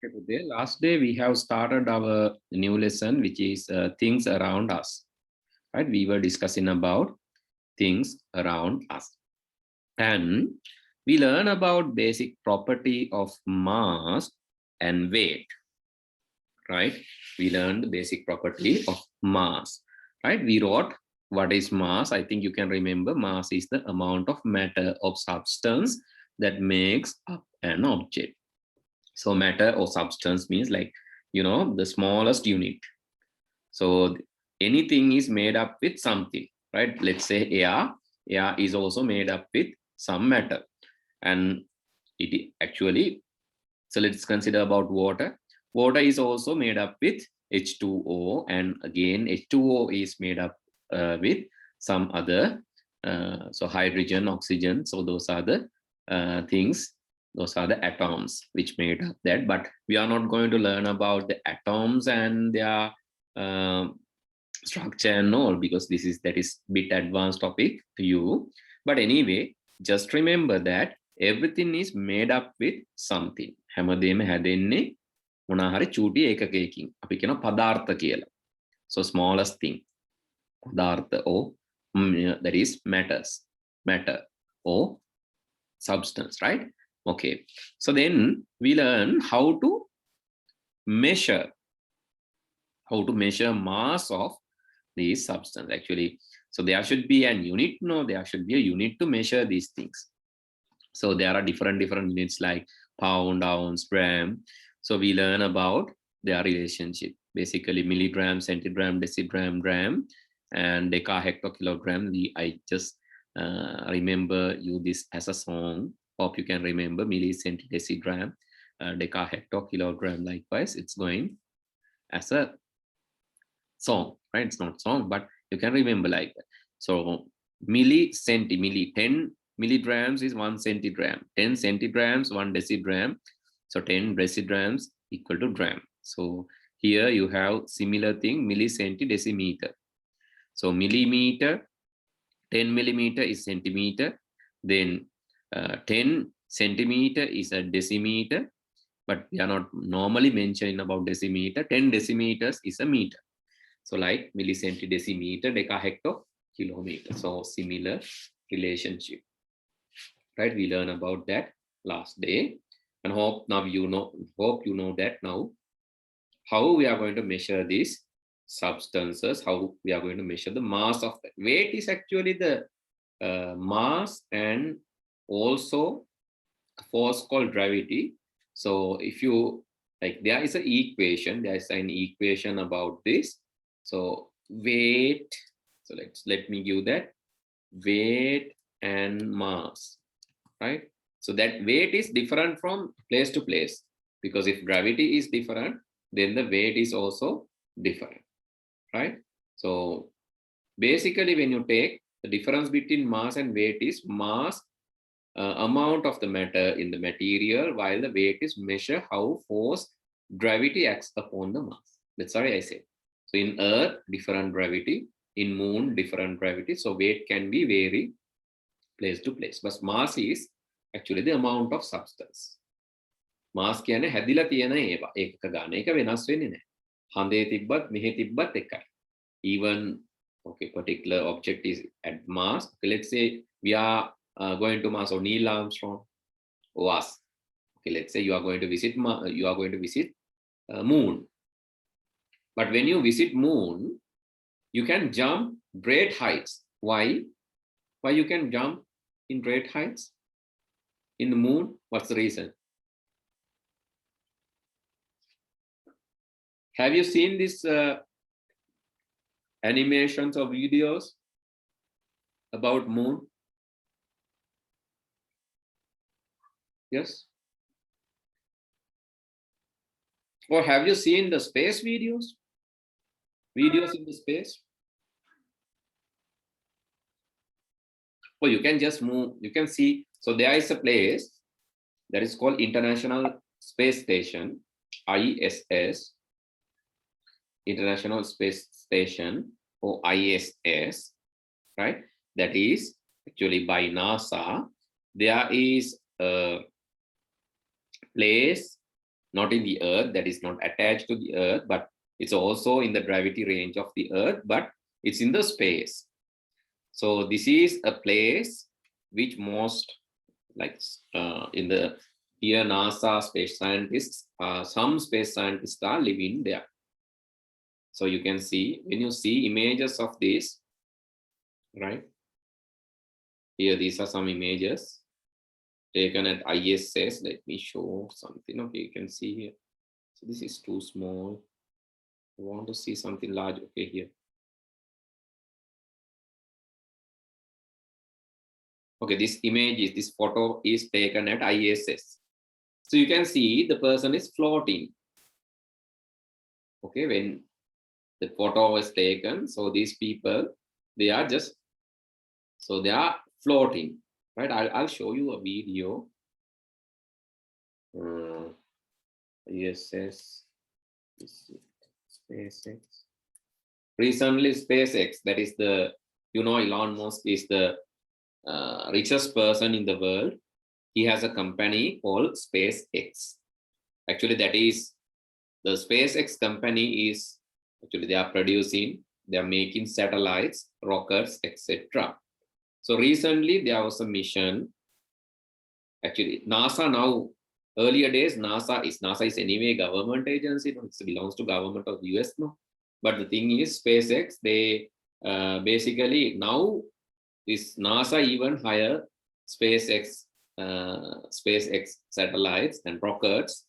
Today, last day we have started our new lesson, which is things around us. Right? We were discussing about things around us, and we learn about basic property of mass and weight. Right? We learned the basic property of mass. Right? We wrote what is mass. I think you can remember mass is the amount of matter of substance that makes up an object. So matter or substance means like, the smallest unit. So anything is made up with something, right? Let's say air is also made up with some matter. And it actually, so let's consider about water. Water is also made up with H2O, and again, H2O is made up with some other, so hydrogen, oxygen. So those are the things. Those are the atoms which made up that, but we are not going to learn about the atoms and their structure and all, because that is bit advanced topic to you. But anyway, just remember that everything is made up with something. හැමදේම හැදෙන්නේ මොනවා හරි චූටි ඒකකයකින්. අපි කියන පදාර්ථ කියලා. So smallest thing. පදාර්ථ or that is matter or substance, right? Okay, so then we learn how to measure mass of these substance actually. So there should be an unit. No, there should be a unit to measure these things. So there are different units like pound, ounce, gram. So we learn about their relationship, basically milligram, centigram, decigram, gram, and decahectokilogram. I just remember you this as a song. Hope you can remember milli, centi, decigram, decahectokilogram. Likewise, it's going as a song, right? It's not song, but you can remember like that. So milli, 10 milligrams is 1 centigram, 10 centigrams 1 decigram. So 10 decigrams equal to gram. So here you have similar thing, milli, centi, decimeter. So millimeter, 10 millimeter is centimeter. Then 10 centimeter is a decimeter, but we are not normally mentioning about decimeter. 10 decimeters is a meter. So like millicenti, decimeter, decahecto, kilometer. So similar relationship, right? We learn about that last day, and hope you know that now how we are going to measure these substances, how we are going to measure the mass of that. Weight is actually the mass and also a force called gravity. So if you like, there is an equation about this. So weight, so let me give that, weight and mass, right? So that weight is different from place to place, because if gravity is different, then the weight is also different, right? So basically when you take the difference between mass and weight is mass, amount of the matter in the material, while the weight is measure how force gravity acts upon the mass. That's why I said. So in Earth, different gravity, in Moon, different gravity. So weight can be vary place to place, but mass is actually the amount of substance. Mass කියන්නේ හැදිලා තියෙන ඒවා ඒකක ගන්න. ඒක වෙනස් වෙන්නේ නැහැ. හඳේ තිබ්බත් මෙහෙ තිබ්බත් එකයි. Even okay, particular object is at mass. Okay, let's say we are going to Mars, or Neil Armstrong or us. Okay, let's say you are going to visit Moon. But when you visit Moon, you can jump great heights. Why you can jump in great heights in the Moon? What's the reason? Have you seen this animations or videos about Moon? Yes. Or have you seen the space videos? Videos in the space? Or you can just move, you can see. So there is a place that is called International Space Station, ISS, International Space Station, or ISS, right? That is actually by NASA. There is a place not in the earth, that is not attached to the earth, but it's also in the gravity range of the earth, but it's in the space. So this is a place which most, like in the here NASA space scientists, some space scientists are living there. So you can see, when you see images of this, right? Here, these are some images taken at ISS. Let me show something. Okay, you can see here. So this is too small. I want to see something large. Okay, here. Okay, this photo is taken at ISS. So you can see the person is floating. Okay, when the photo was taken, so these people, they are just, so they are floating, right? I'll show you a video. ISS, SpaceX. Recently, SpaceX, that is the, you know, Elon Musk is the richest person in the world. He has a company called SpaceX. Actually, that is the SpaceX company is, actually they are producing, they are making satellites, rockets, etc. So recently there was a mission. Actually, NASA now, earlier days, NASA is anyway government agency, it belongs to government of the US now. But the thing is, SpaceX, they basically now is NASA even hire SpaceX satellites and rockets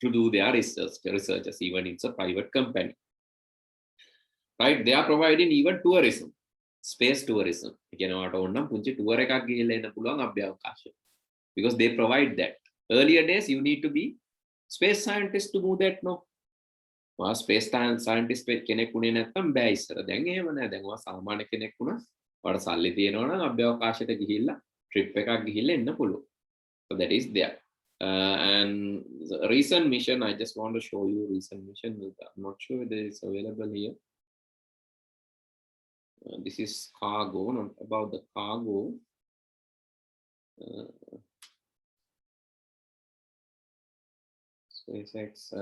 to do their researches, even it's a private company. Right? They are providing even tourism, space tourism. Because they provide that. Earlier days, you need to be space scientist to do that. No, space scientist කෙනෙක් උනේ නැත්තම් බෑ ඉස්සර. දැන් එහෙම නෑ. දැන් ඔයා සාමාන්‍ය කෙනෙක් වුණා. ඔයාට සල්ලි තියෙනවා නම් අභ්‍යවකාශයට ගිහිල්ලා ට්‍රිප් එකක් ගිහිල්ලා එන්න පුළුවන්. So that is there. And the recent mission, I just want to show you recent mission. I'm not sure whether it's available here. This is cargo, not about the cargo. SpaceX.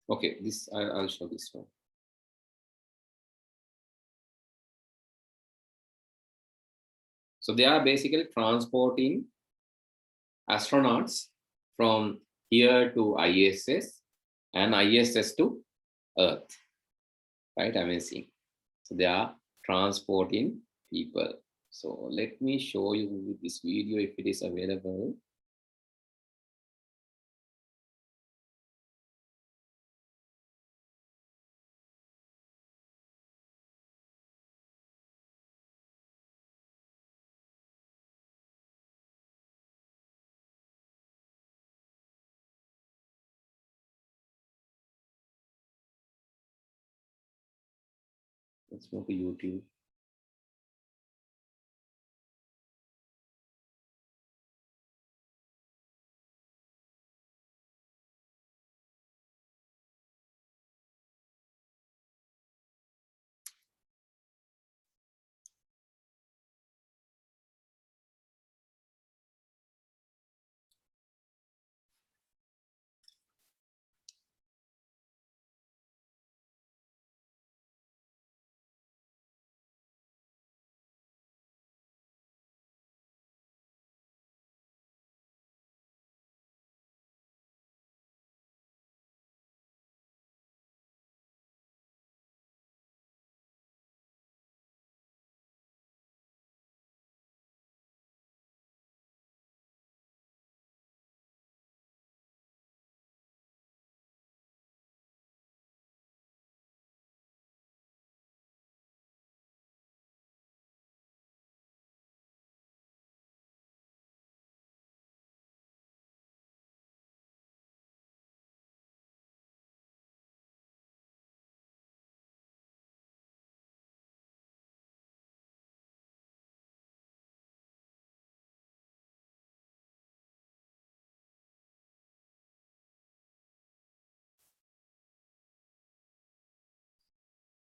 Okay, this I'll show this one. So they are basically transporting astronauts from here to ISS and ISS to Earth, right? Amazing. So they are transporting people. So let me show you this video if it is available. Let's go to YouTube.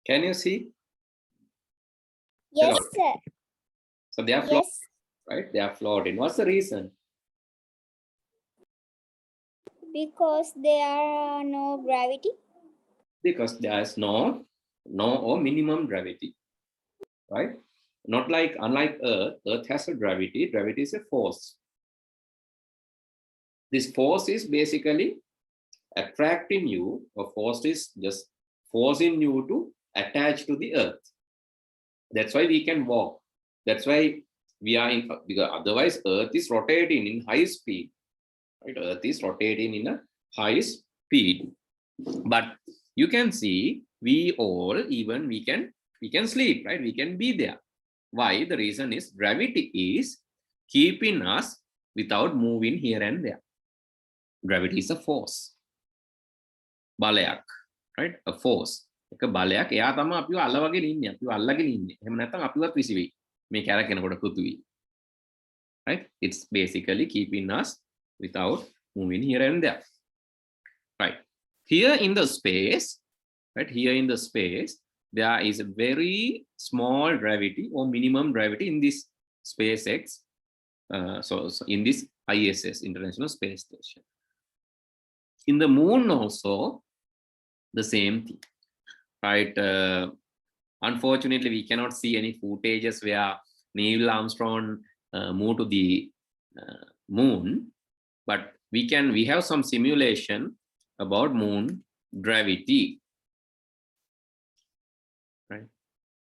Can you see? Yes, Hello. sir. So they are floating, Yes, right? They are floating. What's the reason? because there are no gravity. Because there is no or minimum gravity, right? Not like, unlike Earth. Earth has a gravity. Gravity is a force. This force is basically attracting you, or force is just forcing you to attach to the Earth. That's why we can walk. That's why we are in, because otherwise Earth is rotating in high speed, right? Earth is rotating in a high speed. But you can see, we all, even we can sleep, right? We can be there. Why? The reason is gravity is keeping us without moving here and there. Gravity is a force. Balayak, right? A force. එක බලයක් එයා තමයි අපිව අල්ලවගෙන ඉන්නේ. අපිව අල්ලගෙන ඉන්නේ. එහෙම නැත්නම් අපිවත් විසිවෙයි. මේ කැරකෙනකොට පෘථිවි. Right? It's basically keeping us without moving here and there. Right. Here in the space, right? Here in the space, there is a very small gravity or minimum gravity in this SpaceX. So in this ISS, International Space Station. In the moon also, the same thing. Right? Unfortunately, we cannot see any footages where Neil Armstrong moved to the moon, but we have some simulation about moon gravity. Right?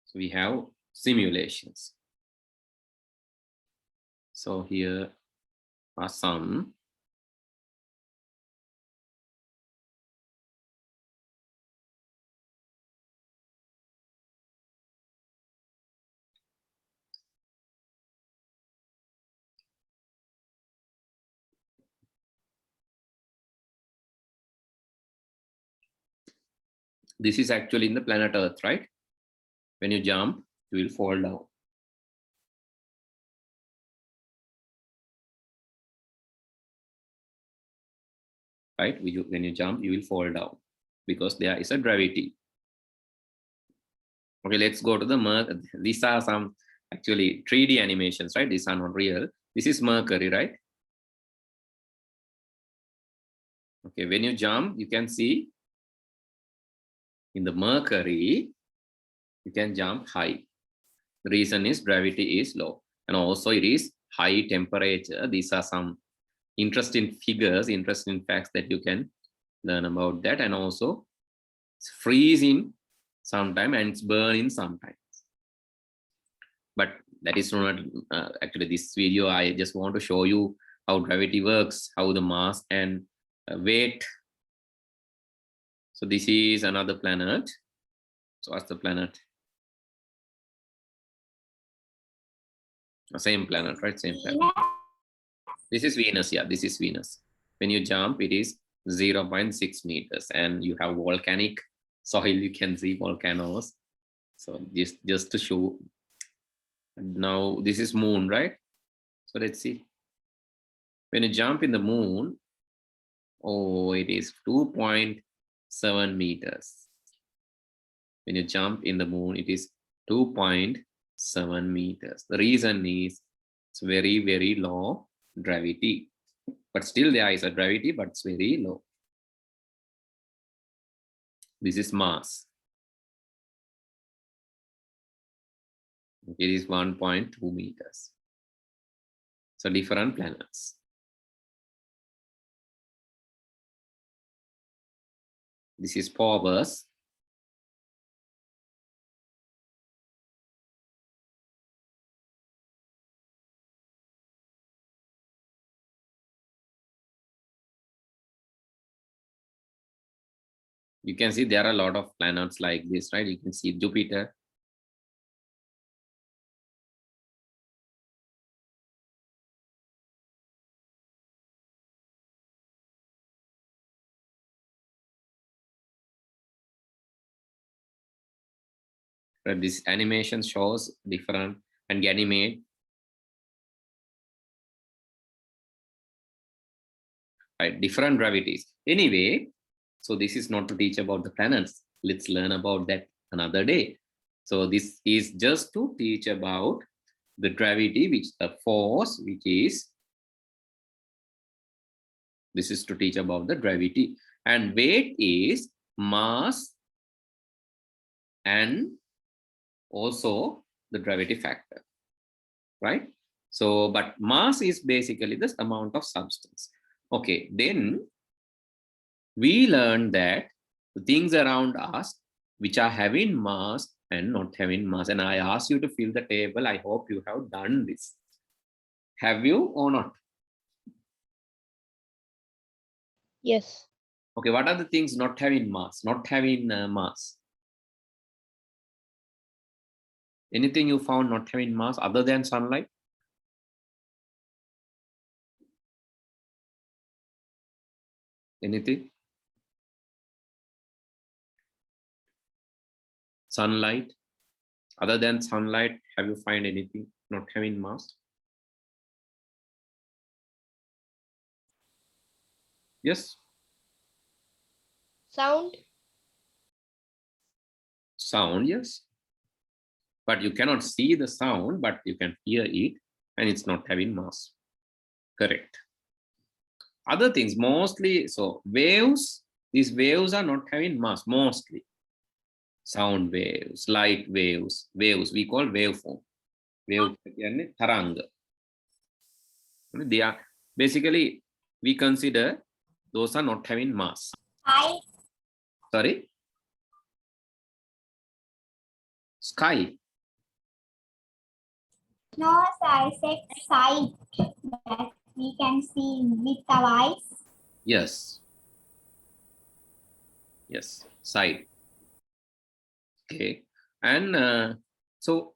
So we have simulations. So here are some. This is actually in the planet Earth, right? When you jump, you will fall down. Right? When you jump, you will fall down because there is a gravity. Okay, let's go to the Mercury. These are some actually 3D animations, right? These are not real. This is Mercury, right? Okay, when you jump, you can see in the Mercury, you can jump high. The reason is gravity is low, and also it is high temperature. These are some interesting figures, interesting facts that you can learn about that. And also it's freezing sometime and it's burning sometimes. But that is not actually this video. I just want to show you how gravity works, how the mass and weight. So this is another planet. So what's the planet? Same planet, right? Same planet. This is Venus. Yeah, this is Venus. When you jump, it is 0.6 meters, and you have volcanic soil. You can see volcanoes. So just to show. Now this is moon, right? So let's see. When you jump in the moon, oh, it is 2.7 meters. When you jump in the moon, it is 2.7 meters. The reason is it's very, very low gravity. But still there is a gravity, but it's very low. This is Mars. It is 1.2 meters. So different planets. This is Phobos. You can see there are a lot of planets like this, right? You can see Jupiter. But this animation shows different, and Ganymede. Right, different gravities. Anyway, so this is not to teach about the planets. Let's learn about that another day. So this is just to teach about the gravity, which the force, which is, this is to teach about the gravity, and weight is mass and also the gravity factor, right? So, but mass is basically this amount of substance. Okay, then we learned that the things around us which are having mass and not having mass, and I asked you to fill the table. I hope you have done this. Have you or not? Yes. Okay, what are the things not having mass? Not having mass. Anything you found not having mass other than sunlight? Anything? Sunlight. Other than sunlight, have you find anything not having mass? Yes. Sound. Sound, yes. But you cannot see the sound, but you can hear it, and it's not having mass. Correct. Other things, mostly, so waves, these waves are not having mass, mostly. Sound waves, light waves, we call waveform. Wave, taranga. They are basically, we consider those are not having mass. Sky. Sorry? Sky. No, sir, I said sight that we can see with our eyes. Yes. Yes, sight. Okay. And so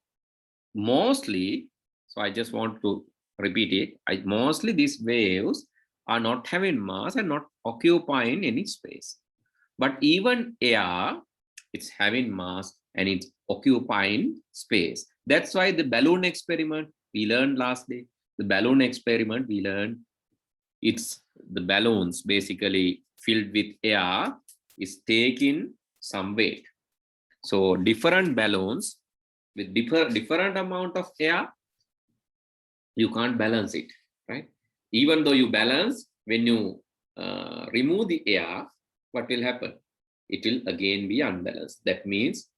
mostly, so I just want to repeat it. Mostly these waves are not having mass and not occupying any space. But even air, it's having mass and it's occupying space. That's why the balloon experiment we learned last day, the balloon experiment we learned, it's the balloons basically filled with air is taking some weight. So different balloons with different amount of air, you can't balance it, right? Even though you balance, when you remove the air, what will happen? It will again be unbalanced. That means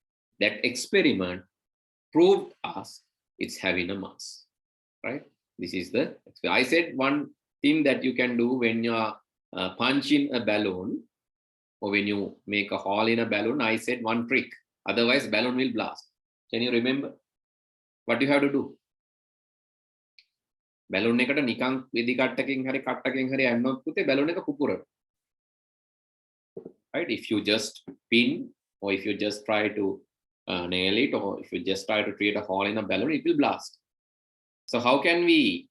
that experiment proved us it's having a mass, right? This is the, I said one thing that you can do when you are punching a balloon, or when you make a hole in a balloon, I said one trick, otherwise balloon will blast. Can you remember what you have to do? Balloon එකට නිකන් විදි කට්ටකින් හරි කට්ටකින් හරි යන්නොත් පුතේ balloon එක කුපුරන. Right? If you just pin, or if you just try to nail it, or if you just try to create a hole in a balloon, it will blast. So how can we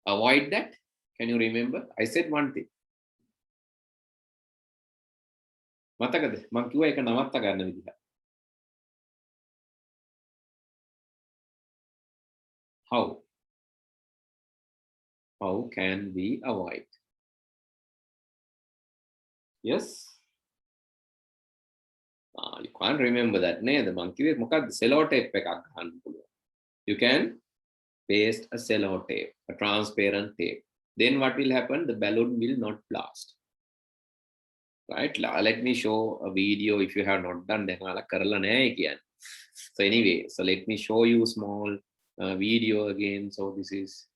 avoid that? Can you remember? I said one thing. මතකද? මම කිව්වා ඒක නවත්ත ගන්න විදිහ. How can we avoid? Yes? You can't remember that නේද? මම කිව්වේ මොකක්ද? sellotape එකක් ගන්න පුළුවන්. You can paste a sellotape, a transparent tape. Then what will happen? The balloon will not blast. Right? Let me show a video if you have not done. So anyway, so let me show you small video again. So this is,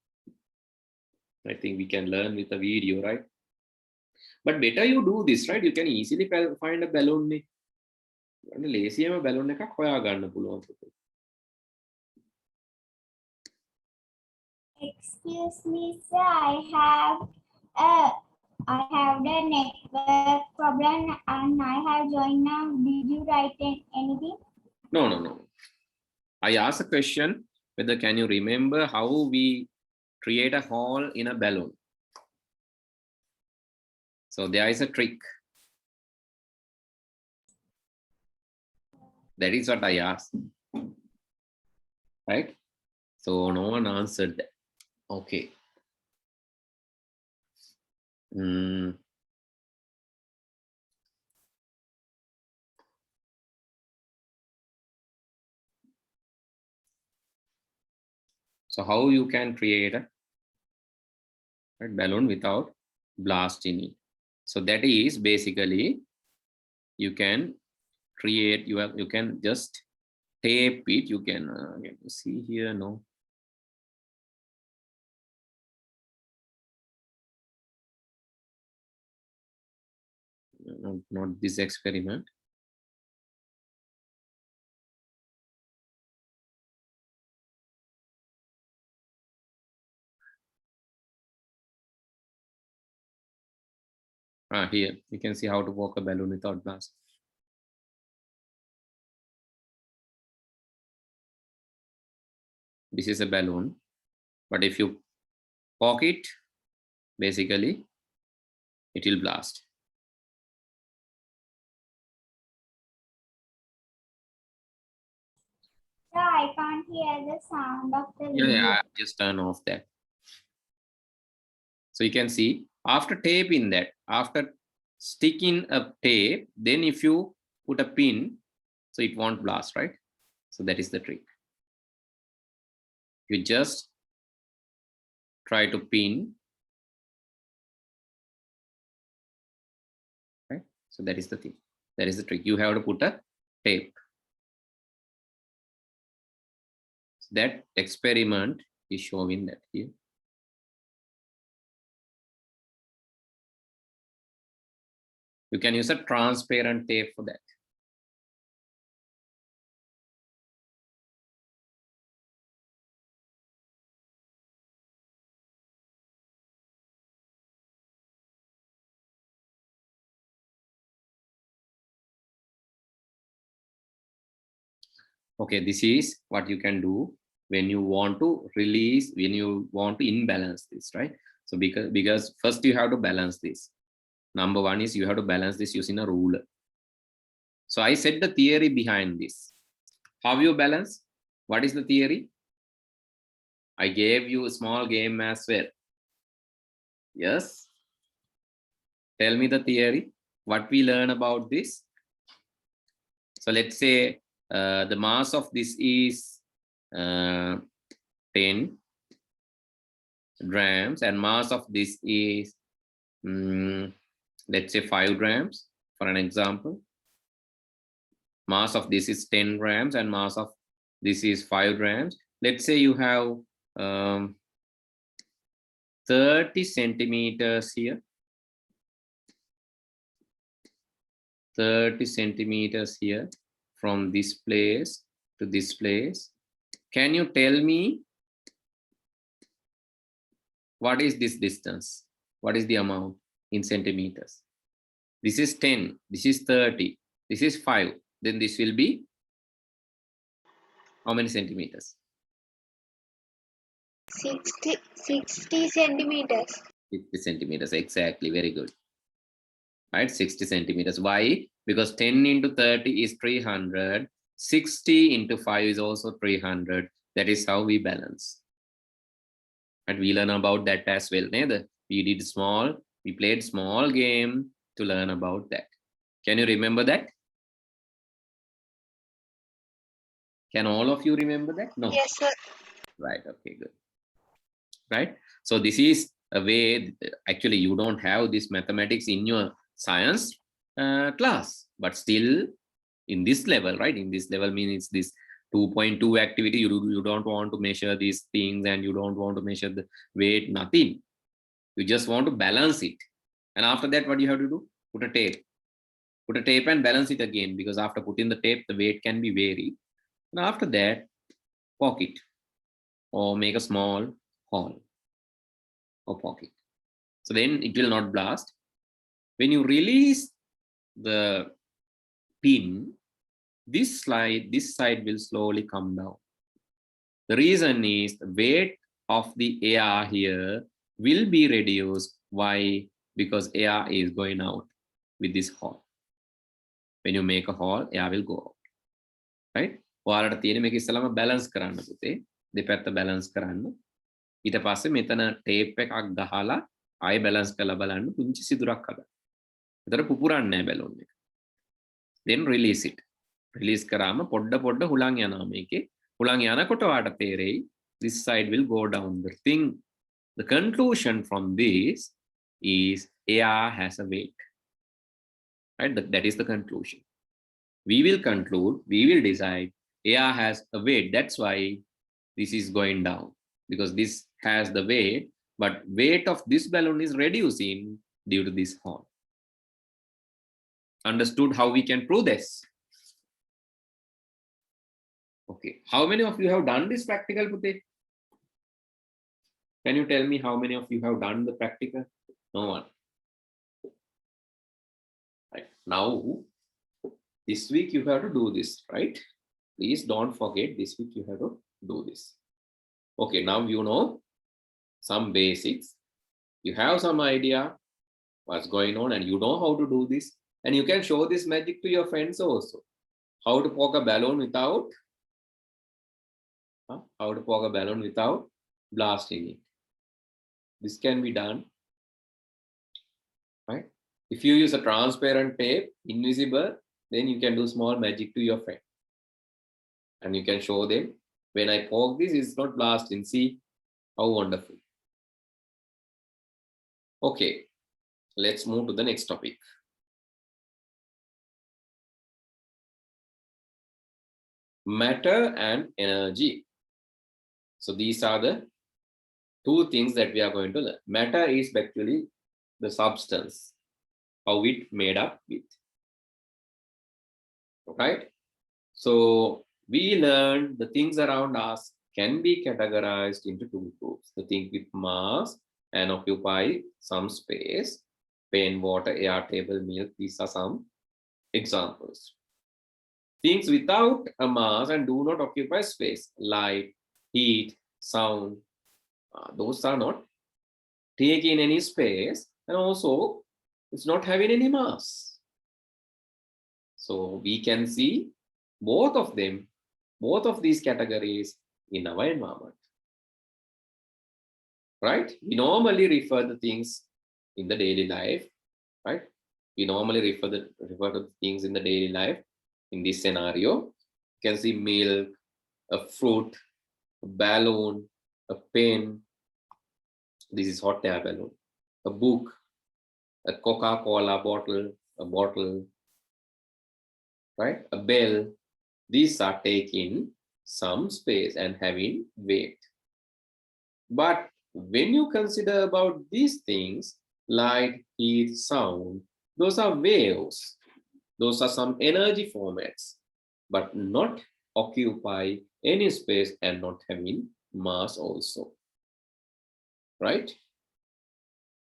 I think we can learn with a video, right? But better you do this, right? You can easily find a balloon. ලේසියම balloon එකක් හොයා ගන්න පුළුවන්. Excuse me, sir. I have the network problem and I have joined now. Did you write anything? No. I asked a question whether can you remember how we create a hole in a balloon. So there is a trick. That is what I asked. Right? So no one answered that. Okay. So how you can create a balloon without blasting it? So that is basically you can create, you can just tape it. You can see here, no. Not this experiment. Here you can see how to poke a balloon without blast. This is a balloon, but if you poke it, basically it will blast. So I can't hear the sound of the video. Yeah, just turn off that. So you can see after taping that, after sticking a tape, then if you put a pin, so it won't blast, right? So that is the trick. You just try to pin, right? So that is the thing. That is the trick. You have to put a tape. So that experiment is showing that here. You can use a transparent tape for that. Okay, this is what you can do when you want to release, when you want to imbalance this, right? So because first you have to balance this. Number one is you have to balance this using a ruler. So I said the theory behind this. How you balance? What is the theory? I gave you a small game as well. Yes. Tell me the theory. What we learn about this? So let's say the mass of this is 10 grams and mass of this is let's say 5 grams for an example. Mass of this is 10 grams and mass of this is 5 grams. Let's say you have 30 centimeters here, 30 centimeters here from this place to this place. Can you tell me what is this distance? What is the amount in centimeters? This is 10, this is 30, this is 5. Then this will be how many centimeters? 60 centimeters. 60 centimeters, exactly, very good. Right, 60 centimeters. Why? Because 10 into 30 is 300, 60 into 5 is also 300. That is how we balance. And we learn about that as well. We played small game to learn about that. Can you remember that? Can all of you remember that? No. Yes, sir. Right, okay, good. Right, so this is a way, actually you don't have this mathematics in your science class, but still in this level, right, in this level means it's this 2.2 activity. You don't want to measure these things and you don't want to measure the weight, nothing. You just want to balance it. And after that, what you have to do? Put a tape and balance it again, because after putting the tape, the weight can be varied. And after that, poke it or make a small hole or pocket. So then it will not blast. When you release the pin, this side will slowly come down. The reason is the weight of the air here will be reduced. Why? Because air is going out with this hole. When you make a hole, air will go out. Right? ඔයාලට තියෙන මේක ඉස්සලම balance කරන්න පුතේ. දෙපැත්ත balance කරන්න. ඊට පස්සේ මෙතන tape එකක් ගහලා ආයෙ balance කරලා බලන්න පුංචි සිදුරක් හදන්න. ඒතර පුපුරන්නේ නැහැ balloon එක. Then release it. Release කරාම පොඩ හුලං යනවා මේකේ. හුලං යනකොට ඔයාලට තේරෙයි This side will go down. The conclusion from this is air has a weight. Right? That is the conclusion. We will conclude, we will decide air has a weight. That's why this is going down, because this has the weight, but weight of this balloon is reducing due to this horn. Understood how we can prove this? Okay. How many of you have done this practical, Pute? Can you tell me how many of you have done the practical? No one. Right. Now, this week you have to do this, right? Please don't forget, this week you have to do this. Okay, now you know some basics. You have some idea what's going on and you know how to do this. And you can show this magic to your friends also. How to poke a balloon without blasting it. This can be done, right? If you use a transparent tape, invisible, then you can do small magic to your friend. And you can show them, when I poke this, it's not blasting. See how wonderful. Okay, let's move to the next topic. Matter and energy. So these are the two things that we are going to learn. Matter is actually the substance, how it made up with. Right? So we learned the things around us can be categorized into two groups. The things with mass and occupy some space. Pen, water, air, table, milk, these are some examples. Things without a mass and do not occupy space, light, heat, sound, those are not taking any space, and also it's not having any mass. So we can see both of them, both of these categories in our environment. Right? We normally refer to things in the daily life, right? We normally refer to things in the daily life. In this scenario, you can see milk, a fruit, a balloon, a pen. This is hot air balloon. A book, a Coca-Cola bottle, a bottle, right? A bell. These are taking some space and having weight. But when you consider about these things, light, heat, sound, those are waves. Those are some energy formats, but not occupy any space and not having mass also. Right?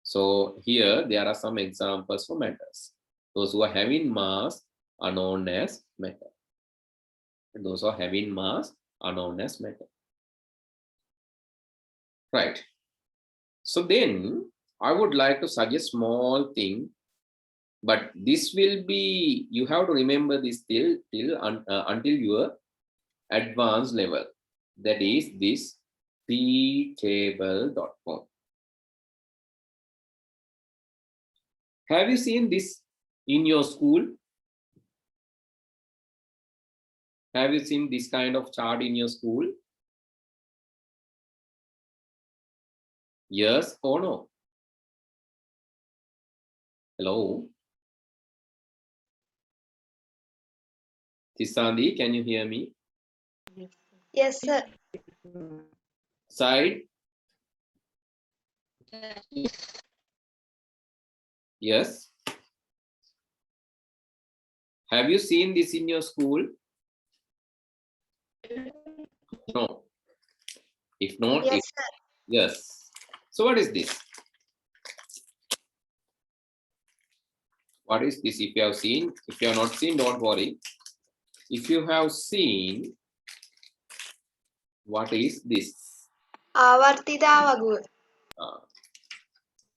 So here there are some examples for matters. Those who are having mass are known as matter. And those who are having mass are known as matter. Right. So then I would like to suggest small thing, but this will be, you have to remember this until your advanced level. That is this ptable.com. Have you seen this in your school? Have you seen this kind of chart in your school? Yes or no? Hello? Tisandi, can you hear me? Yes, sir. Side? Yes. Have you seen this in your school? No. If not, Yes, sir. yes. So what is this? What is this? If you have seen, if you have not seen, don't worry. If you have seen, what is this? ආවර්තිතා වගුව.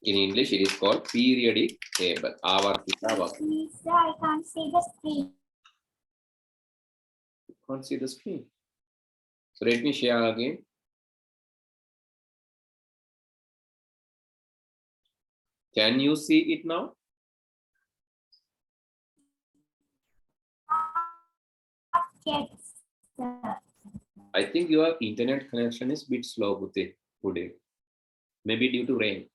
In English, it is called periodic table. Avartita vagu. Lisa, I can't see the screen. You can't see the screen. So let me share again. Can you see it now? Yes, sir. I think your internet connection is a bit slow today. Maybe due to rain.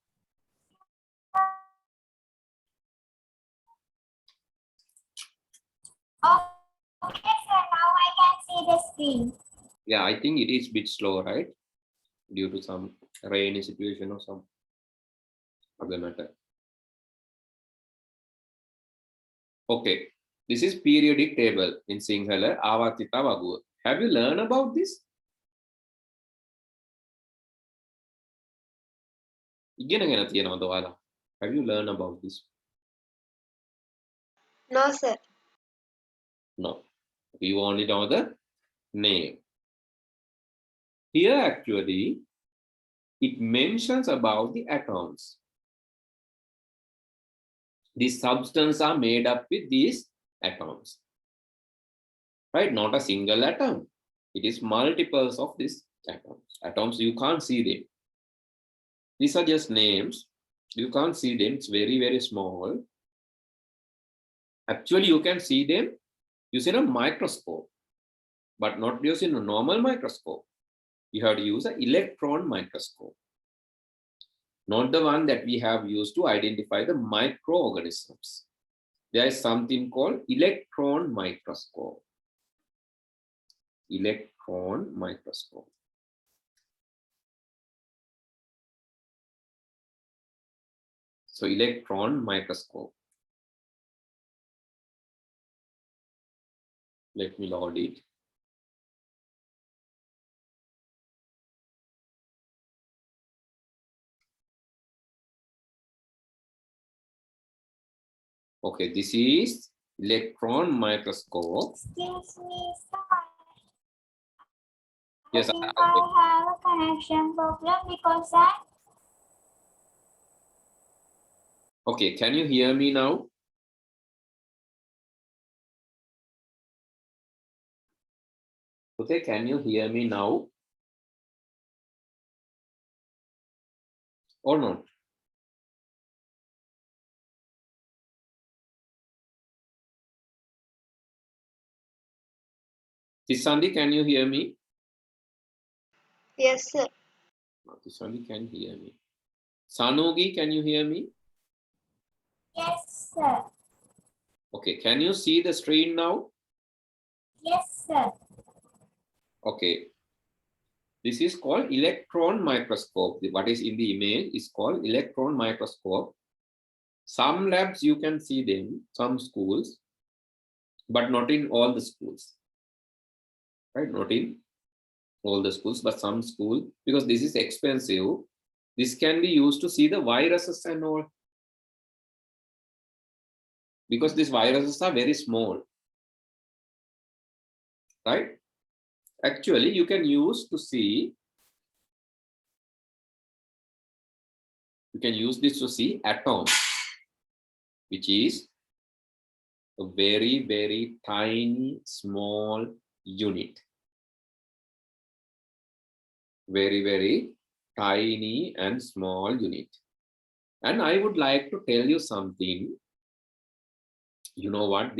Okay, sir. Now I can see the screen. Yeah, I think it is a bit slow, right? Due to some rainy situation or some other matter. Okay, this is periodic table in Sinhala, Avatita Vaguwa. Have you learned about this? Have you learned about this? No, sir. No. You only know the name. Here actually, it mentions about the atoms. These substances are made up with these atoms. Right? Not a single atom. It is multiples of these atoms. Atoms, you can't see them. These are just names. You can't see them. It's very, very small. Actually, you can see them using a microscope, but not using a normal microscope. You have to use an electron microscope, not the one that we have used to identify the microorganisms. There is something called electron microscope. Electron microscope. So electron microscope. Let me load it. Okay, this is electron microscope. Excuse me, sir. Yes, I think I have a connection problem because I. okay, can you hear me now? Okay, can you hear me now? Or not? Tisandi, can you hear me? Yes, sir. No, Tisandi can hear me. Sanogi, can you hear me? Yes, sir. Okay, can you see the screen now? Yes, sir. Okay. This is called electron microscope. What is in the image is called electron microscope. Some labs you can see them, some schools, but not in all the schools. Right? Not in all the schools, but some school, because this is expensive. This can be used to see the viruses and all. Because these viruses are very small. Right? Actually, you can use to see, you can use this to see atoms, which is a very, very tiny, small unit. Very, very tiny and small unit. And I would like to tell you something. You know what?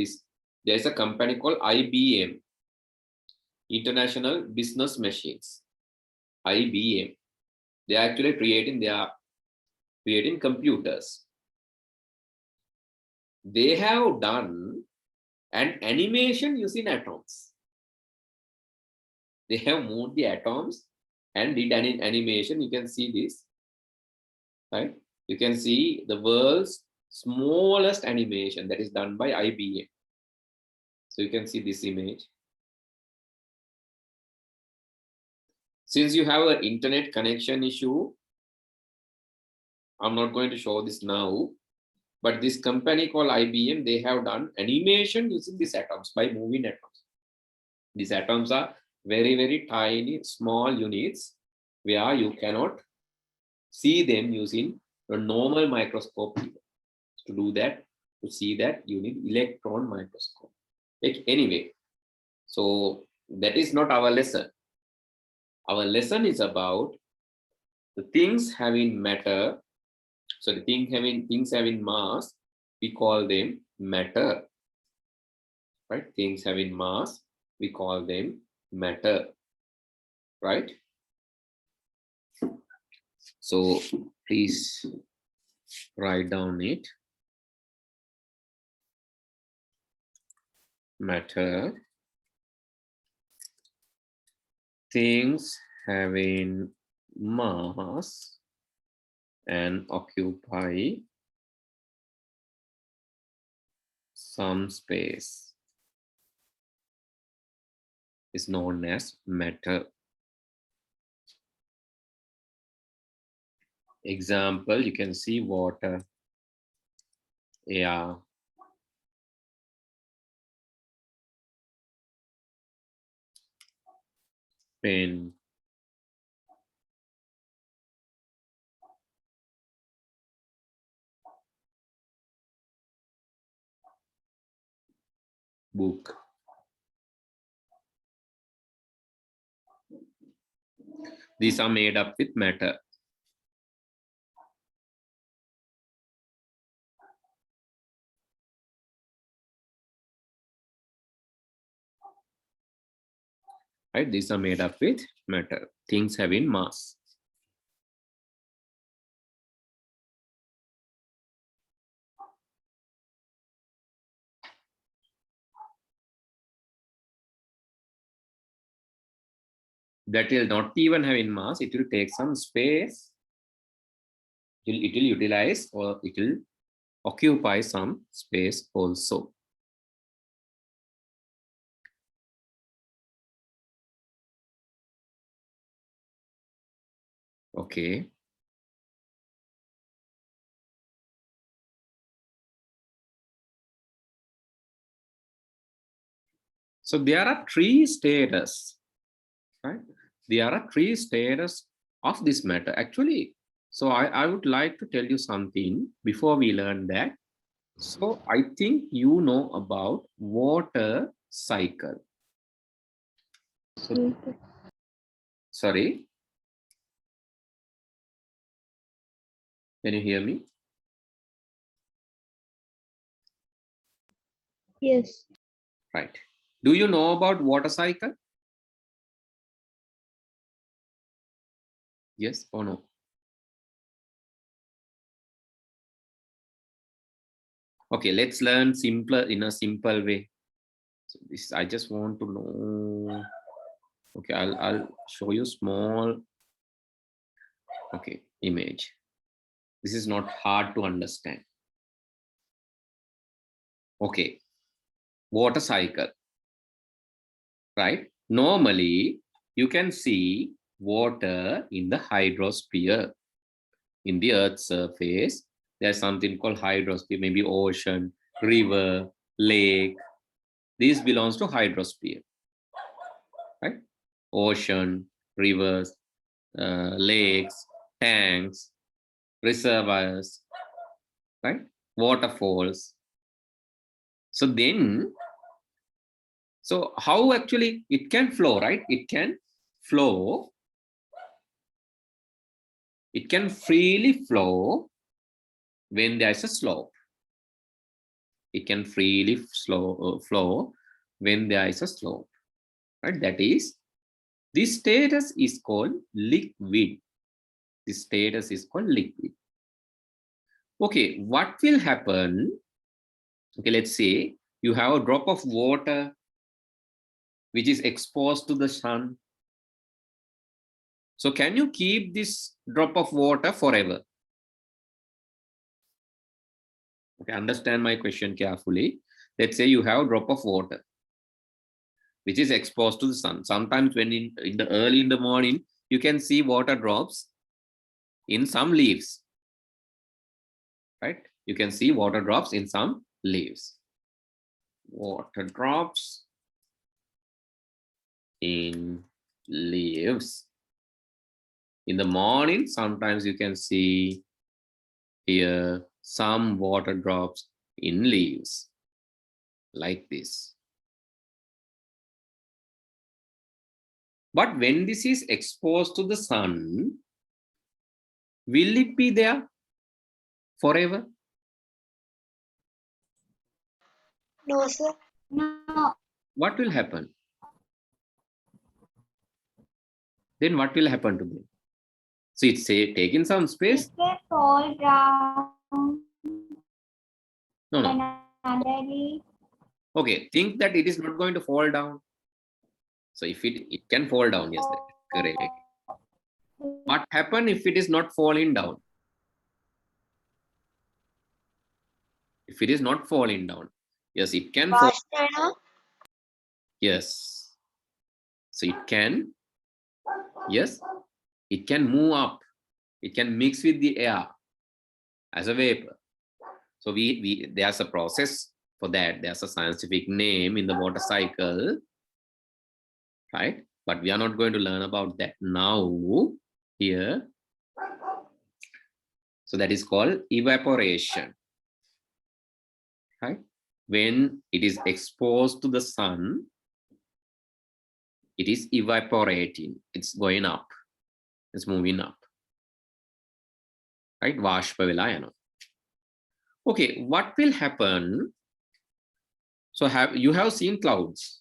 There's a company called IBM, International Business Machines. IBM. They are actually creating computers. They have done an animation using atoms. They have moved the atoms and did an animation. You can see this, right? You can see the world's smallest animation that is done by IBM. So you can see this image. Since you have an internet connection issue, I'm not going to show this now, but this company called IBM, they have done animation using these atoms by moving atoms. These atoms are very, very tiny, small units where you cannot see them using a normal microscope. To do that, to see that, you need electron microscope. Like, anyway, so that is not our lesson. Our lesson is about the things having matter. So the things having mass, we call them matter. Right? Things having mass, we call them matter. right? So please write down it. Matter, things having mass and occupy some space is known as matter. Example, you can see water, air, pen, book. These are made up with matter. Right? These are made up with matter, things having mass. That will not even having mass, it will take some space, it will utilize or it will occupy some space also. Okay. So there are three status, right? There are three status of this matter. Actually, so I would like to tell you something before we learn that. So I think you know about water cycle. So, sorry, can you hear me? Yes. Right. Do you know about water cycle? Yes or no? Okay, let's learn simpler in a simple way. So this I just want to know. Okay, I'll show you small. Okay, image. This is not hard to understand. Okay, water cycle, right? Normally, you can see water in the hydrosphere. In the Earth's surface, there's something called hydrosphere, maybe ocean, river, lake. This belongs to hydrosphere, right? Ocean, rivers, lakes, tanks, reservoirs, right? Waterfalls. So then, so how actually it can flow, right? It can flow. It can freely flow when there's a slope. It can freely flow when there is a slope, right? That is, this status is called liquid. This status is called liquid. Okay, what will happen? Okay, let's say you have a drop of water which is exposed to the sun. So can you keep this drop of water forever? Okay, understand my question carefully. Let's say you have a drop of water which is exposed to the sun. Sometimes when in the early in the morning, you can see water drops in some leaves, right? You can see water drops in some leaves. Water drops in leaves. In the morning, sometimes you can see here some water drops in leaves, like this. But when this is exposed to the sun, will it be there forever? No, sir. No. What will happen? then what will happen to them? So it's taking some space. If they fall down, No. another Okay, think that it is not going to fall down. So if it can fall down, yes, that is correct. What happen if it is not falling down? If it is not falling down, yes, it can fall. Yes. So it can, yes, it can move up. It can mix with the air as a vapor. So there's a process for that. There's a scientific name in the water cycle, right? But we are not going to learn about that now here. So that is called evaporation, right? When it is exposed to the sun, it is evaporating. It's going up. It's moving up, right? Vashpa vela yano. Okay, what will happen? So you have seen clouds,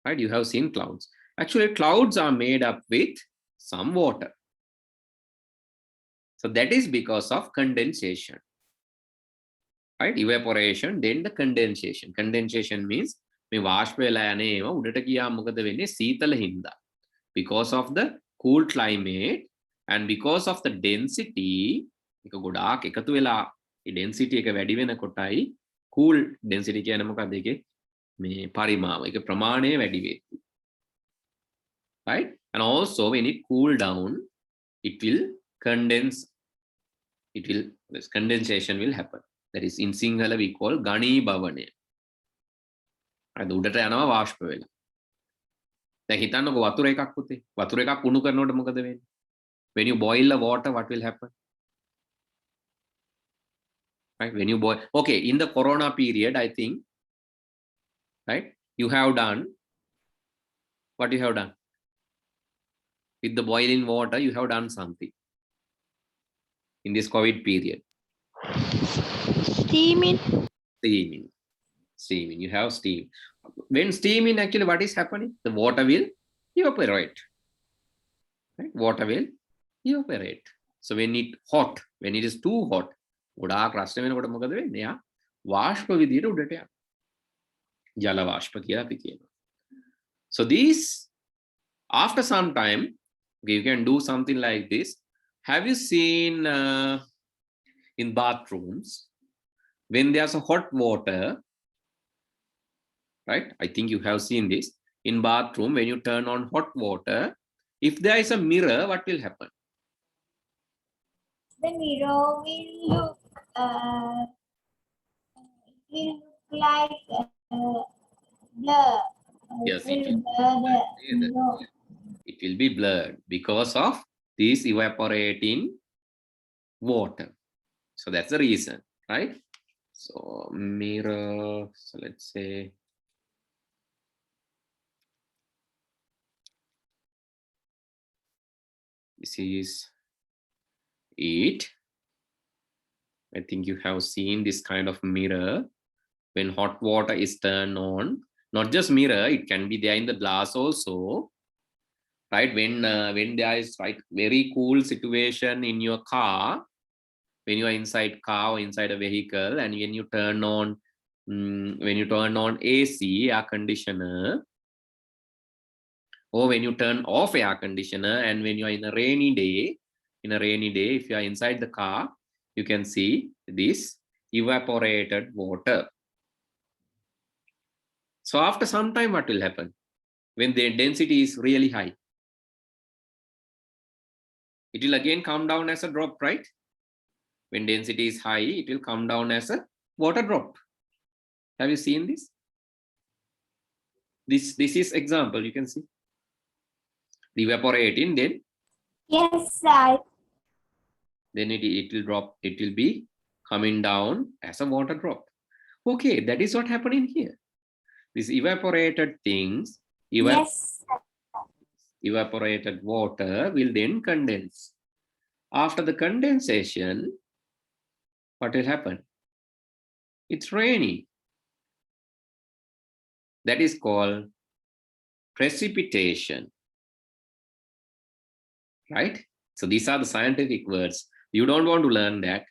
right? You have seen clouds. Actually, clouds are made up with some water. So that is because of condensation, right? Evaporation, then the condensation. Condensation means මේ වාෂ්ප වෙලා යන ඒවා උඩට ගියා මොකද වෙන්නේ? සීතල හින්දා. Because of the cool climate and because of the density, එක ගොඩාක් එකතු වෙලා ඒ density එක වැඩි වෙනකොටයි cool density කියන්නේ මොකක්ද? ඒකේ මේ පරිමාව, ඒකේ ප්‍රමාණය වැඩි වෙයි. Right? And also when it cool down, it will condense. This condensation will happen. That is in Sinhala we call gani bhavane. අද උඩට යනවා වාෂ්ප වෙලා. දැන් හිතන්නකෝ වතුර එකක් පුතේ. වතුර එකක් උණු කරනකොට මොකද වෙන්නේ? When you boil the water, what will happen? Right? When you boil, okay, in the corona period, I think, right? You have done what you have done with the boiling water. You have done something in this COVID period. Steaming. Steaming. You have steam. When steaming, actually, what is happening? The water will evaporate. Right? Water will evaporate. So when it hot, when it is too hot, ගොඩාක් රස්න වෙනකොට මොකද වෙන්නේ? යා වාෂ්ප විදියට උඩට යනවා. ජල වාෂ්ප කියලා අපි කියනවා. So these, after some time, okay, you can do something like this. Have you seen in bathrooms when there's a hot water, right? I think you have seen this in bathroom. When you turn on hot water, if there is a mirror, what will happen? The mirror will look like blur. Yes, It will blur the mirror. It will be blurred because of this evaporating water. So that's the reason, right? So mirror, so let's say this is it. I think you have seen this kind of mirror. When hot water is turned on, not just mirror, it can be there in the glass also, right? When there is right very cool situation in your car, when you are inside car or inside a vehicle, and when you turn on AC, air conditioner, or when you turn off air conditioner, and when you are in a rainy day, if you are inside the car, you can see this evaporated water. So after some time, what will happen? When the density is really high, it will again come down as a drop, right? When density is high, it will come down as a water drop. Have you seen this? This is example, you can see. Evaporating, then Yes, sir. then it will drop, it will be coming down as a water drop. Okay, that is what happening here. These evaporated things, Yes. evaporated water will then condense. After the condensation, what will happen? It's raining. That is called precipitation. right? So these are the scientific words. You don't want to learn that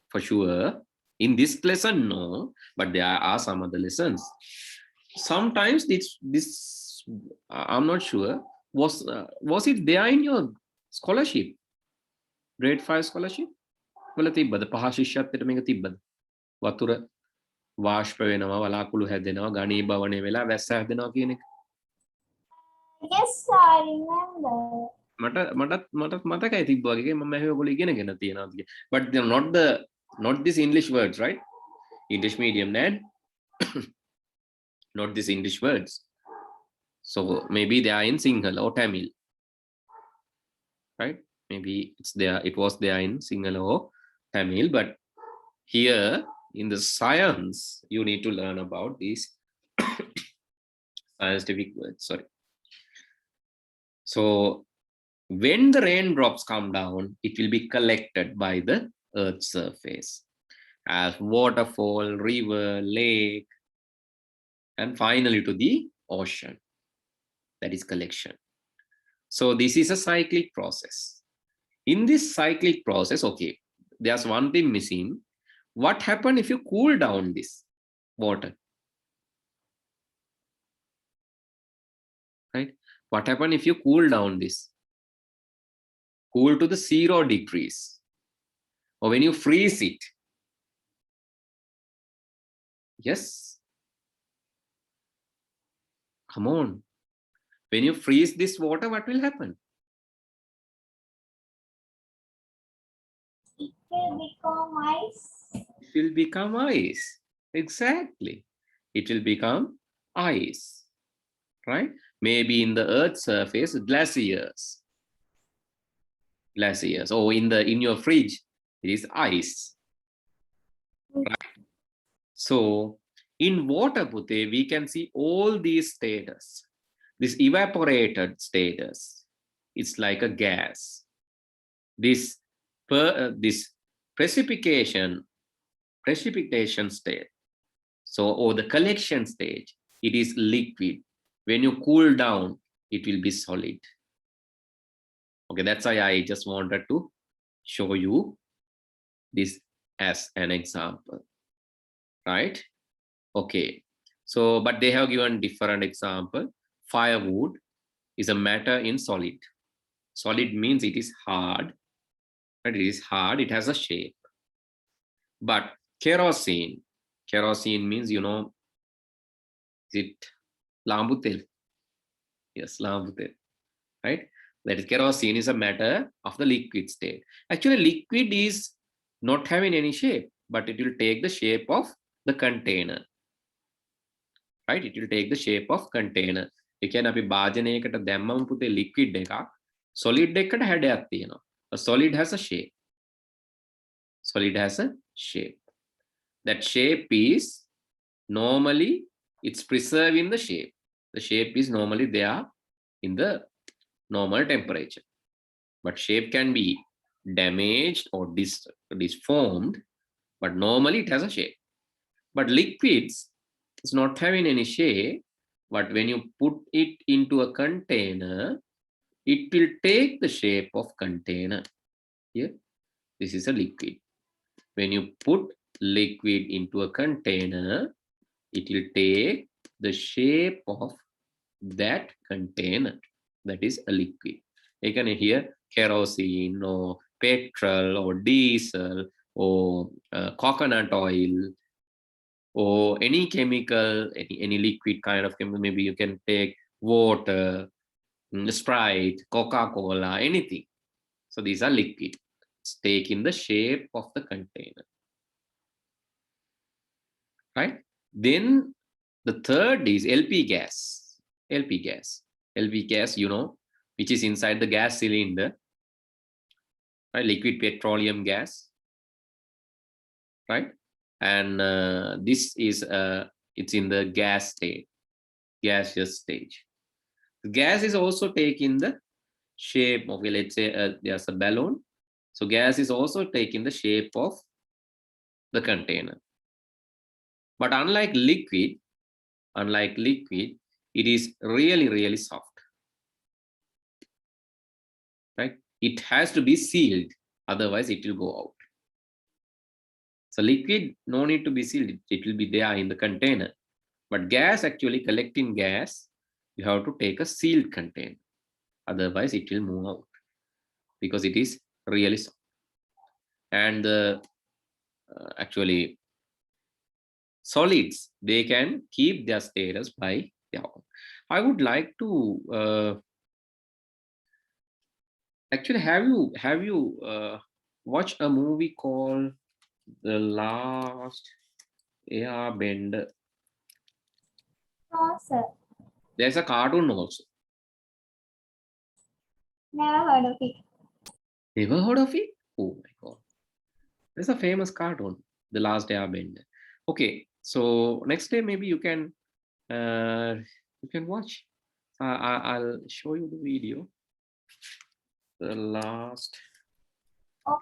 for sure. In this lesson, no, but there are some other lessons. Sometimes this I'm not sure. Was it there in your scholarship? Grade 5 scholarship? වල තිබ්බද? පහ ශිෂ්‍යත්වයට මේක තිබ්බද? වතුර වාෂ්ප වෙනවා, වලාකුළු හැදෙනවා, ඝනීභවණය වෙලා වැස්ස හැදෙනවා කියන එක. Yes, I remember. මටත් මතකයි තිබ්බා වගේ මම ඔයගොල්ලෝ ඉගෙනගෙන තියෙනවා කිය. But they're not this English words, right? English medium ned. Not this English words. So maybe they are in Sinhala or Tamil, right? Maybe it's there. It was there in Sinhala or Tamil, but here in the science, you need to learn about these scientific words. Sorry. So when the raindrops come down, it will be collected by the Earth's surface as waterfall, river, lake, and finally to the ocean. That is collection. So this is a cyclic process. In this cyclic process, okay, there's one thing missing. What happens if you cool down this water? Right? What happens if you cool down this? Cool to the 0 degrees. Or when you freeze it. Yes. Come on. When you freeze this water, what will happen? It will become ice. It will become ice. Exactly. It will become ice. Right? Maybe in the Earth's surface, glaciers. Glaciers. Or in your fridge, it is ice. Right? So in water, Pute, we can see all these status. This evaporated status, it's like a gas. This precipitation state, so or the collection stage, it is liquid. When you cool down, it will be solid. Okay, that's why I just wanted to show you this as an example, right? Okay, so but they have given different example. Firewood is a matter in solid. Solid means it is hard, but it is hard, it has a shape. But kerosene means, you know, is it lambutel? Yes, lambutel, right? That is, kerosene is a matter of the liquid state. Actually, liquid is not having any shape, but it will take the shape of the container, right? It will take the shape of container. ඒ කියන්නේ අපි භාජනයකට දැම්මම පුතේ liquid එකක්, solid එකකට හැඩයක් තියෙනවා. A solid has a shape. Solid has a shape. That shape is normally, it's preserving the shape. The shape is normally there in the normal temperature. But shape can be damaged or disformed, but normally it has a shape. But liquids, it's not having any shape, but when you put it into a container, it will take the shape of container. Here, this is a liquid. When you put liquid into a container, it will take the shape of that container. That is a liquid. You can hear kerosene or petrol or diesel or coconut oil or any chemical, any liquid kind of chemical. Maybe you can take water, Sprite, Coca-Cola, anything. So these are liquid. It's taking the shape of the container. Right? Then the third is LP gas. LP gas. LP gas, you know, which is inside the gas cylinder. Right? Liquid petroleum gas. Right? And this is it's in the gas state, gaseous stage. The gas is also taking the shape of, let's say there's a balloon, so gas is also taking the shape of the container. But unlike liquid, it is really soft, right? it has to be sealed, otherwise it will go out. So liquid, no need to be sealed, it will be there in the container. But gas, actually collecting gas, you have to take a sealed container, otherwise it will move out because it is really soft. And actually solids, they can keep their status by their own. I would like to actually have you watched a movie called The Last Airbender? No, sir. There's a cartoon also. Never heard of it. Never heard of it? Oh my god. There's a famous cartoon, The Last Airbender. Okay, so next day maybe you can watch. I'll show you the video. The Last Oh.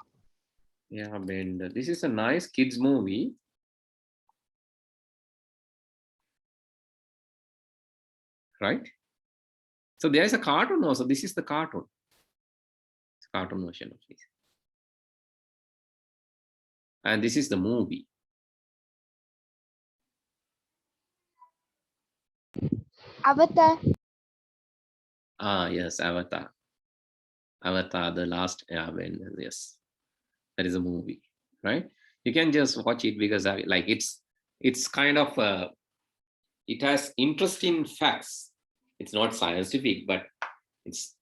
Airbender. This is a nice kids movie. Right? So there is a cartoon also. This is the cartoon. It's a cartoon version of this. And this is the movie. Avatar. Ah, yes, Avatar. Avatar, The Last Airbender. Yes, that is a movie, right? You can just watch it because like it's kind of it has interesting facts. It's not scientific, but it's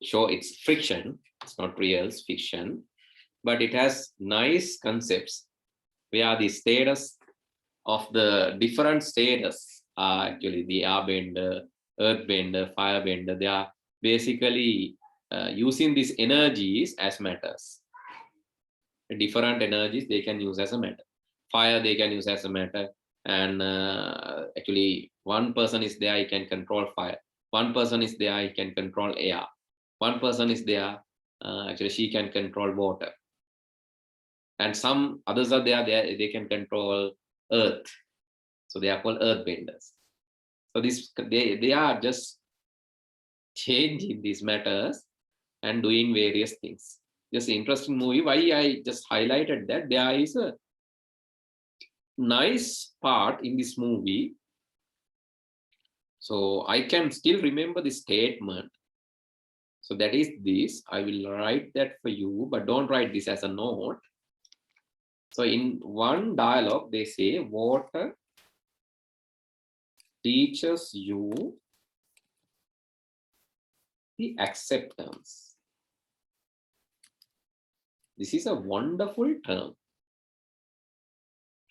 fiction. It's not real, it's fiction, but it has nice concepts where the status of the different status are actually the airbender, earthbender, firebender. They are basically using these energies as matters. Different energies they can use as a matter. Fire they can use as a matter, and actually one person is there, he can control fire. One person is there, he can control air. One person is there, actually she can control water. And some others are there, they can control earth. So they are called earthbenders. So this they are just changing these matters and doing various things. Just interesting movie. Why I just highlighted that there is a nice part in this movie. So I can still remember the statement. So that is this. I will write that for you, but don't write this as a note. So in one dialogue, they say, water teaches you the acceptance. This is a wonderful term.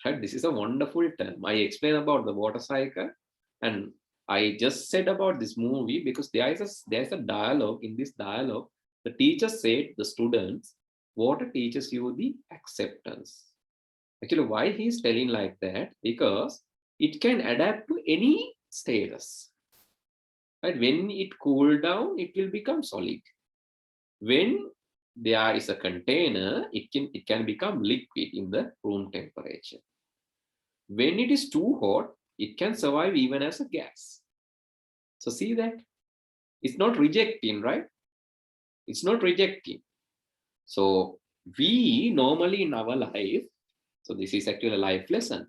Right? This is a wonderful term. I explained about the water cycle, and I just said about this movie because there's a dialogue. In this dialogue, the teacher said, the students, water teaches you the acceptance. Actually, why he's telling like that? Because it can adapt to any status. Right? When it cool down, it will become solid. When there is a container, it can become liquid in the room temperature. When it is too hot, it can survive even as a gas. So see that? It's not rejecting, right? It's not rejecting. So we normally in our life, so this is actually a life lesson.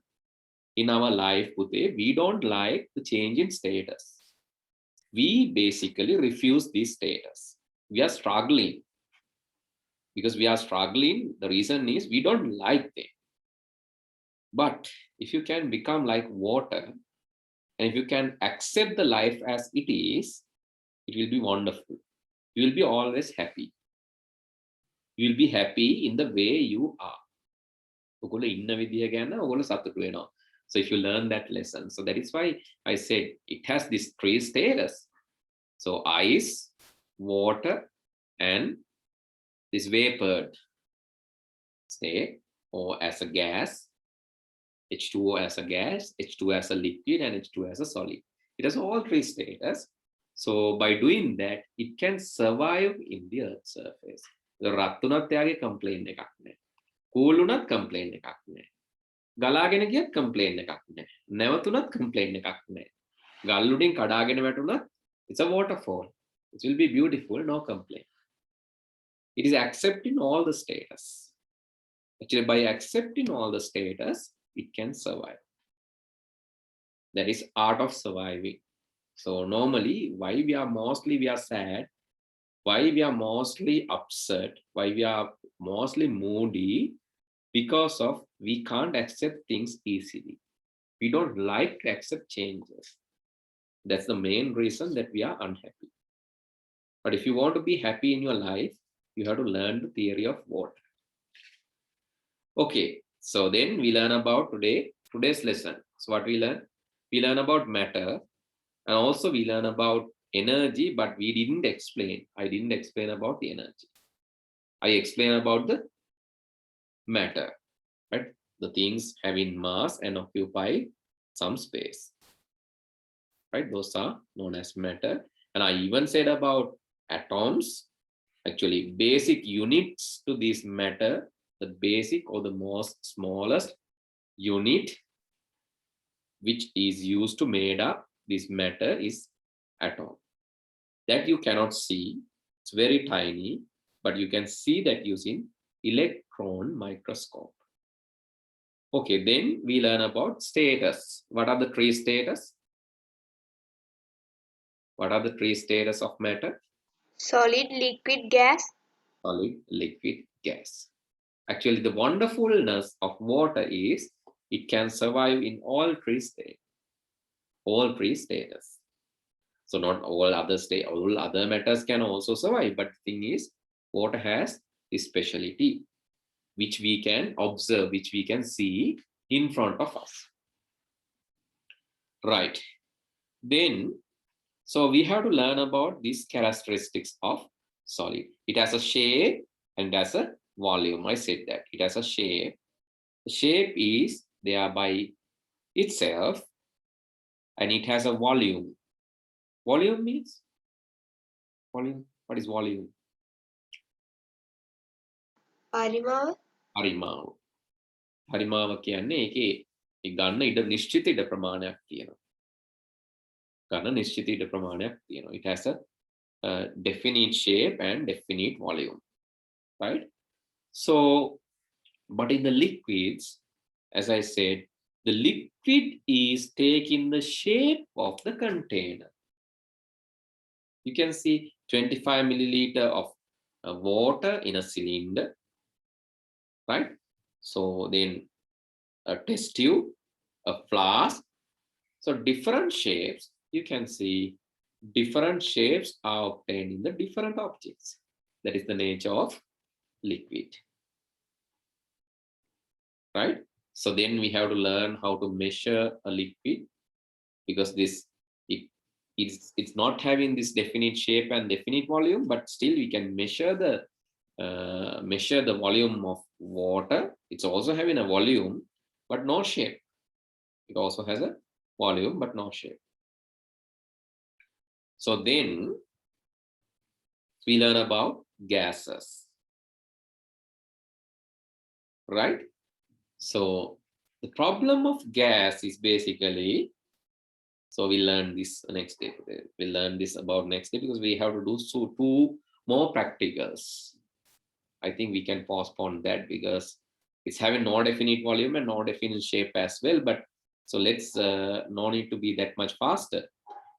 In our life, Pute, we don't like the change in status. We basically refuse this status. We are struggling. Because we are struggling, the reason is we don't like them. But if you can become like water, and if you can accept the life as it is, it will be wonderful. You will be always happy. You will be happy in the way you are. So if you learn that lesson, so that is why I said it has this three status. So ice, water, and this vapor state, or as a gas, H2O as a gas, H2 as a liquid, and H2 as a solid. It has all three status. So by doing that, it can survive in the Earth's surface. The Rattunat yage complain ekak naha. Coolunat complain ekak naha. Galagena giyat complain ekak naha. Nevatunat complain ekak naha. Galludin kadagena watunat, it's a waterfall. It will be beautiful, no complaint. It is accepting all the status. Actually, by accepting all the status, it can survive. That is art of surviving. So normally, why we are sad, why we are mostly upset, why we are mostly moody, because of we can't accept things easily. We don't like to accept changes. That's the main reason that we are unhappy. But if you want to be happy in your life, you have to learn the theory of water. Okay, so then we learn about today's lesson. So what we learn? We learn about matter, and also we learn about energy, but we didn't explain. I didn't explain about the energy. I explained about the matter, right? The things having mass and occupy some space, right? Those are known as matter. And I even said about atoms, actually basic units to this matter, the basic or the most smallest unit which is used to made up this matter is atom. That you cannot see, it's very tiny, but you can see that using electron microscope. Okay, then we learn about status. What are the three status? What are the three status of matter? Solid, liquid, gas. Solid, liquid, gas. Actually, the wonderfulness of water is it can survive in all three states. All three status. So not all other matters can also survive, but the thing is, water has this speciality, which we can observe, which we can see in front of us. Right. Then, so we have to learn about these characteristics of solid. It has a shape and has a volume. I said that it has a shape. The shape is there by itself, and it has a volume. Volume means volume. What is volume? පරිමාව. පරිමාව. පරිමාව කියන්නේ ඒකේ ගන්න ඉඩ නිශ්චිත ඉඩ ප්‍රමාණයක් තියෙනවා. ගන්න නිශ්චිත ඉඩ ප්‍රමාණයක් තියෙනවා. It has a definite shape and definite volume, right? So, but in the liquids, as I said, the liquid is taking the shape of the container. You can see 25 milliliter of water in a cylinder, right? So then a test tube, a flask. So different shapes, you can see different shapes are obtained in the different objects. That is the nature of liquid, right? So then we have to learn how to measure a liquid, because it's not having this definite shape and definite volume, but still we can measure the volume of water. It's also having a volume but no shape. It also has a volume but no shape. So then we learn about gases, right? So the problem of gas is basically, so we learn this next day. We'll learn this about next day, because we have to do two more practicals. I think we can postpone that because it's having no definite volume and no definite shape as well. But so let's no need to be that much faster.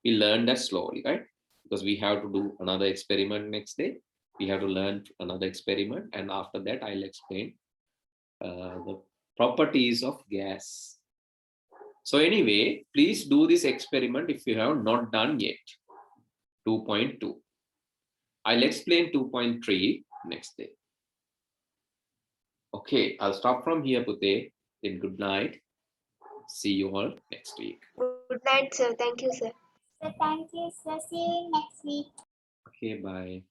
We learn that slowly, right? Because we have to do another experiment next day. We have to learn another experiment, and after that I'll explain the properties of gas. So anyway, please do this experiment if you have not done yet. 2.2. I'll explain 2.3 next day. Okay, I'll stop from here, Pute. Then good night. See you all next week. Good night, sir. Thank you, sir. So thank you, sir. See you next week. Okay, bye.